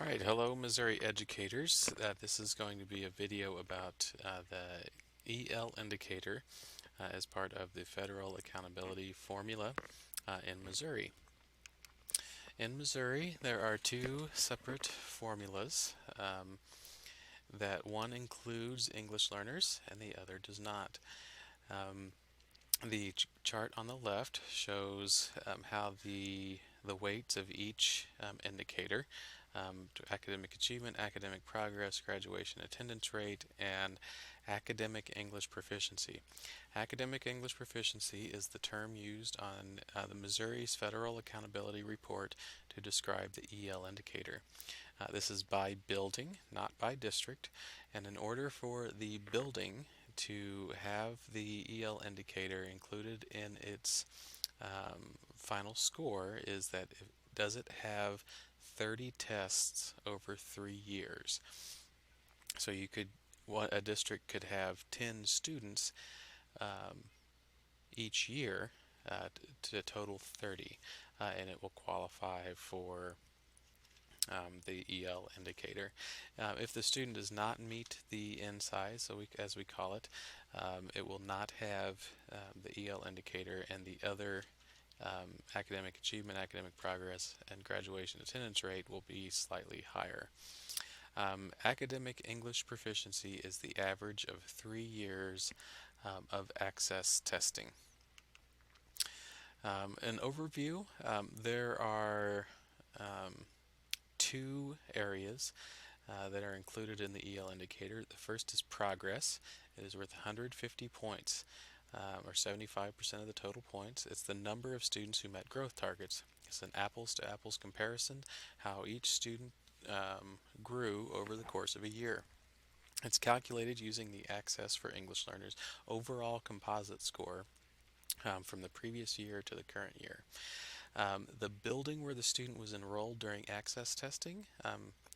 Alright, hello Missouri educators. This is going to be a video about the EL indicator as part of the Federal Accountability Formula in Missouri. In Missouri, there are two separate formulas that one includes English learners and the other does not. Um, the chart on the left shows how the weights of each indicator, academic achievement, academic progress, graduation attendance rate, and academic English proficiency. Academic English proficiency is the term used on the Missouri's Federal Accountability Report to describe the EL indicator. This is by building, not by district, and in order for the building to have the EL indicator included in its final score is that does it have 30 tests over 3 years. So a district could have 10 students each year to total 30, and it will qualify for the EL indicator. If the student does not meet the N size, as we call it, it will not have the EL indicator, and the other academic achievement, academic progress, and graduation attendance rate will be slightly higher. Academic English proficiency is the average of 3 years of access testing. An overview, there are two areas that are included in the EL indicator. The first is progress. It is worth 150 points, or 75% of the total points. It's the number of students who met growth targets. It's an apples-to-apples comparison, how each student grew over the course of a year. It's calculated using the Access for English Learners overall composite score from the previous year to the current year. The building where the student was enrolled during access testing,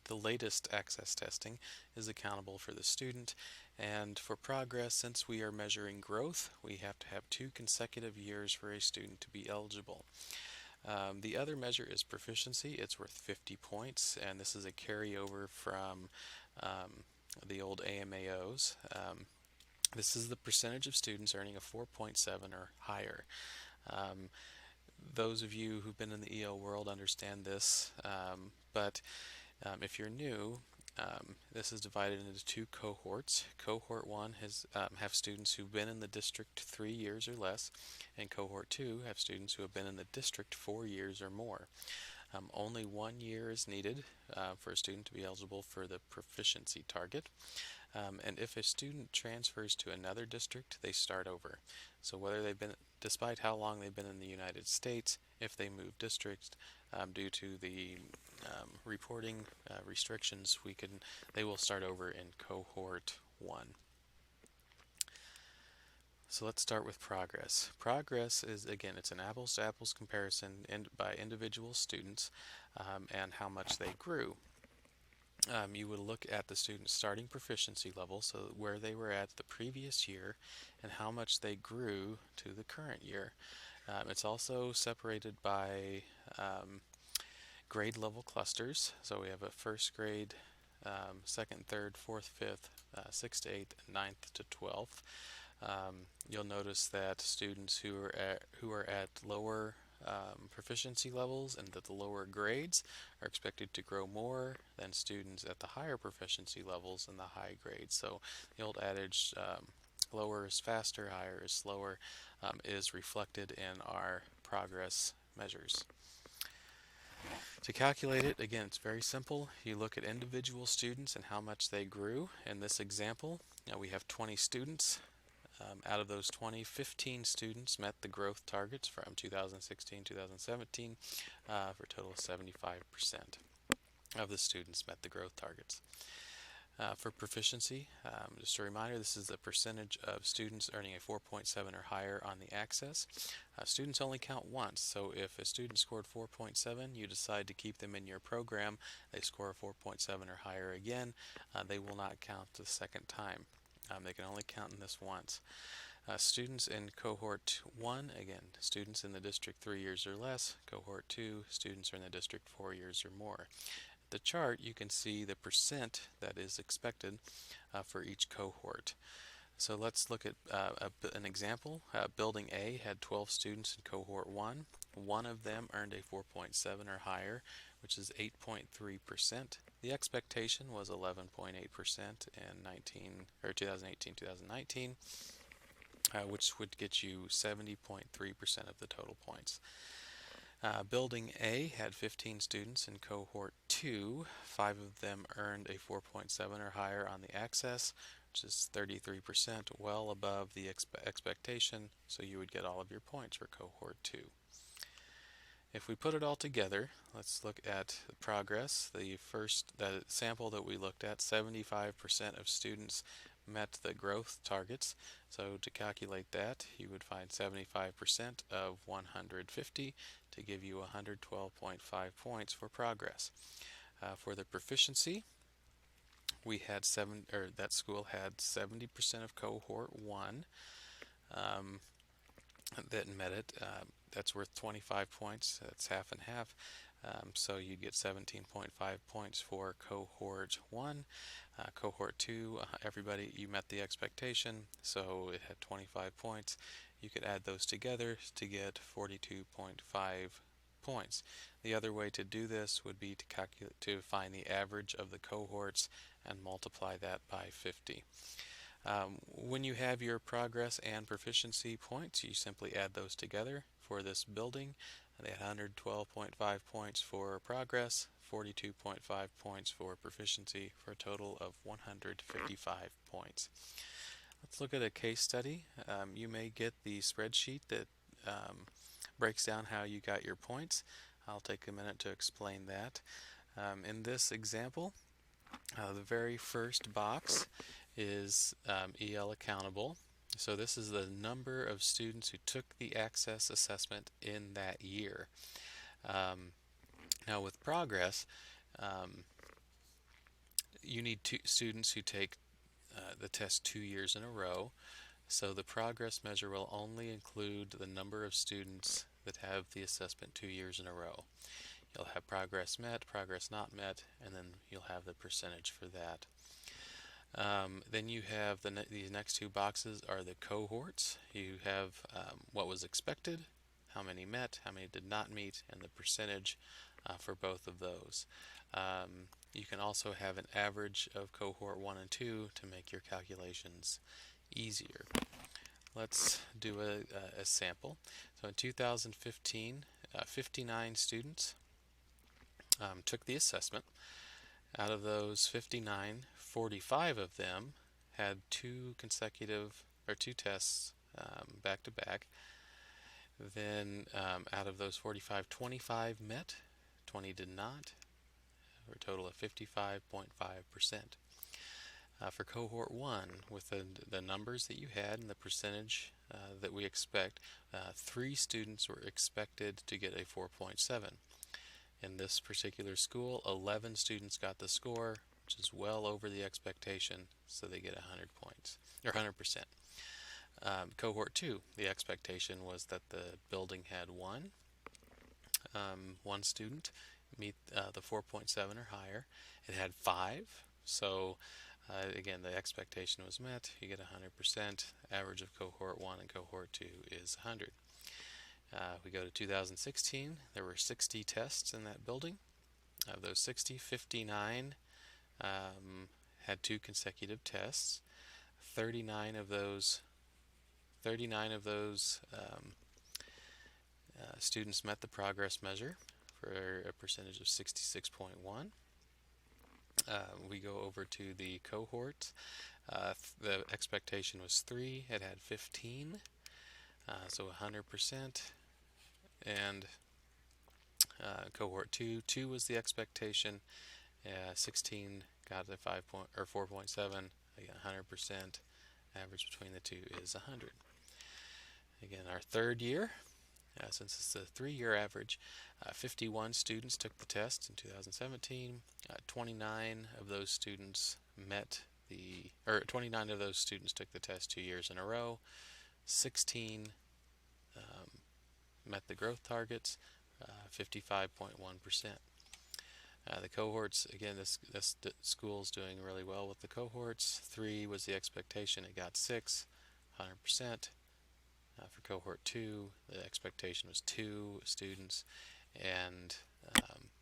the latest access testing, is accountable for the student. And for progress, since we are measuring growth, we have to have 2 consecutive years for a student to be eligible. The other measure is proficiency. It's worth 50 points, and this is a carryover from the old AMAOs. This is the percentage of students earning a 4.7 or higher. Those of you who've been in the EL world understand this, but if you're new, this is divided into 2 cohorts. Cohort 1 have students who've been in the district 3 years or less, and Cohort 2 have students who have been in the district 4 years or more. Only 1 year is needed for a student to be eligible for the proficiency target. And if a student transfers to another district, they start over. So despite how long they've been in the United States, if they move districts due to the reporting restrictions, they will start over in Cohort 1. So let's start with progress. Progress is, again, it's an apples-to-apples comparison by individual students and how much they grew. You would look at the student's starting proficiency level, so where they were at the previous year and how much they grew to the current year. It's also separated by grade level clusters. So we have a first grade, second, third, fourth, fifth, 6th to 8th, and 9th to 12th. You'll notice that students who are at lower proficiency levels and at the lower grades are expected to grow more than students at the higher proficiency levels and the high grades. So the old adage, lower is faster, higher is slower, is reflected in our progress measures. To calculate it, again, it's very simple. You look at individual students and how much they grew. In this example, we have 20 students. Out of those 20, 15 students met the growth targets from 2016-2017 for a total of 75% of the students met the growth targets. For proficiency, just a reminder, this is the percentage of students earning a 4.7 or higher on the Access. Students only count once, so if a student scored 4.7, you decide to keep them in your program, they score a 4.7 or higher again, they will not count the second time. They can only count in this once. Students in Cohort 1, again, students in the district 3 years or less. Cohort 2, students are in the district 4 years or more. the chart, you can see the percent that is expected for each cohort. So let's look at an example. Building A had 12 students in cohort 1. One of them earned a 4.7 or higher, which is 8.3%. The expectation was 11.8% in 2018-2019, which would get you 70.3% of the total points. Building A had 15 students in cohort 2. 5 of them earned a 4.7 or higher on the access, which is 33%, well above the expectation, so you would get all of your points for cohort 2. If we put it all together, let's look at the progress. The sample that we looked at, 75% of students met the growth targets. So to calculate that, you would find 75% of 150 to give you 112.5 points for progress. For the proficiency, we had that school had 70% of cohort 1 that met it. That's worth 25 points. That's half and half. So you get 17.5 points for cohort 1. Cohort 2, everybody, you met the expectation, so it had 25 points. You could add those together to get 42.5 points. The other way to do this would be to find the average of the cohorts and multiply that by 50. When you have your progress and proficiency points, you simply add those together. For this building, they had 112.5 points for progress, 42.5 points for proficiency, for a total of 155 points. Let's look at a case study. You may get the spreadsheet that breaks down how you got your points. I'll take a minute to explain that. In this example, the very first box is EL accountable. So this is the number of students who took the access assessment in that year. Now with progress, you need students who take the test 2 years in a row. So the progress measure will only include the number of students that have the assessment 2 years in a row. You'll have progress met, progress not met, and then you'll have the percentage for that. Then you have these next two boxes are the cohorts. You have what was expected, how many met, how many did not meet, and the percentage for both of those. You can also have an average of cohort 1 and 2 to make your calculations easier. Let's do a sample. So in 2015, 59 students took the assessment. Out of those 59, 45 of them had two tests back to back. Then out of those 45, 25 met, 20 did not, for a total of 55.5%. For cohort 1, with the numbers that you had and the percentage that we expect, 3 students were expected to get a 4.7. In this particular school, 11 students got the score, which is well over the expectation, so they get 100 points, or 100%. Cohort 2, the expectation was that the building had one student meet the 4.7 or higher. It had 5, so again, the expectation was met. You get 100%. Average of cohort 1 and cohort 2 is 100. We go to 2016. There were 60 tests in that building. Of those 60, 59 had 2 consecutive tests. 39 of those students met the progress measure for a percentage of 66.1. We go over to the cohort. The expectation was 3. It had 15, so 100%. And cohort 2 was the expectation. 16 got a 4.7. Again, 100%. Average between the two is 100. Again, our third year, since it's a 3-year average, 51 students took the test in 2017. 29 of those students took the test 2 years in a row. 16 met the growth targets, 55.1%. The cohorts, again, this school is doing really well with the cohorts. 3 was the expectation, it got 6, 100%. For cohort 2, the expectation was 2 students, and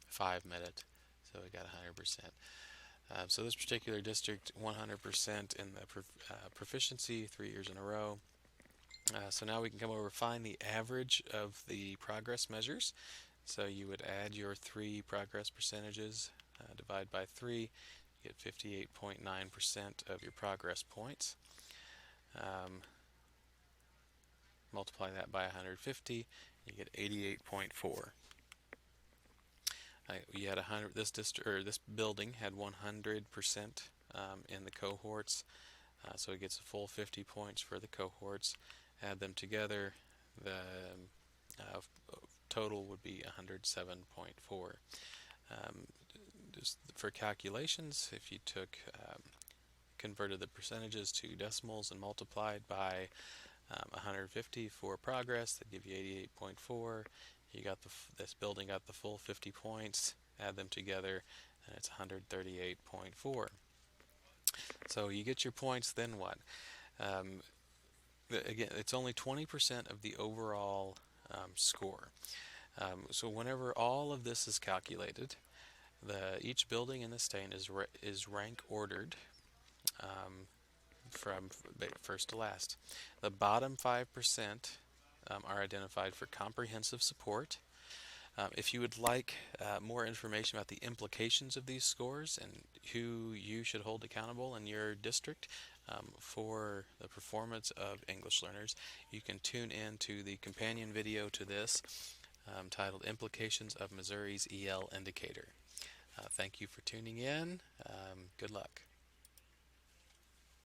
5 met it, so it got 100%. So this particular district, 100% in the proficiency 3 years in a row. So now we can come over, find the average of the progress measures. So you would add your 3 progress percentages, divide by 3, you get 58.9% of your progress points. Multiply that by 150, you get 88.4. You had 100. This building had 100% in the cohorts, so it gets a full 50 points for the cohorts. Add them together, the total would be 107.4. Just for calculations, if you converted the percentages to decimals and multiplied by 150 for progress, that give you 88.4. You got this building got the full 50 points. Add them together, and it's 138.4. So you get your points. Then what? Again, it's only 20% of the overall score. So whenever all of this is calculated, each building in the state is rank ordered from first to last. The bottom 5% are identified for comprehensive support. If you would like more information about the implications of these scores and who you should hold accountable in your district for the performance of English learners, you can tune in to the companion video to this titled Implications of Missouri's EL Indicator. Thank you for tuning in. Good luck.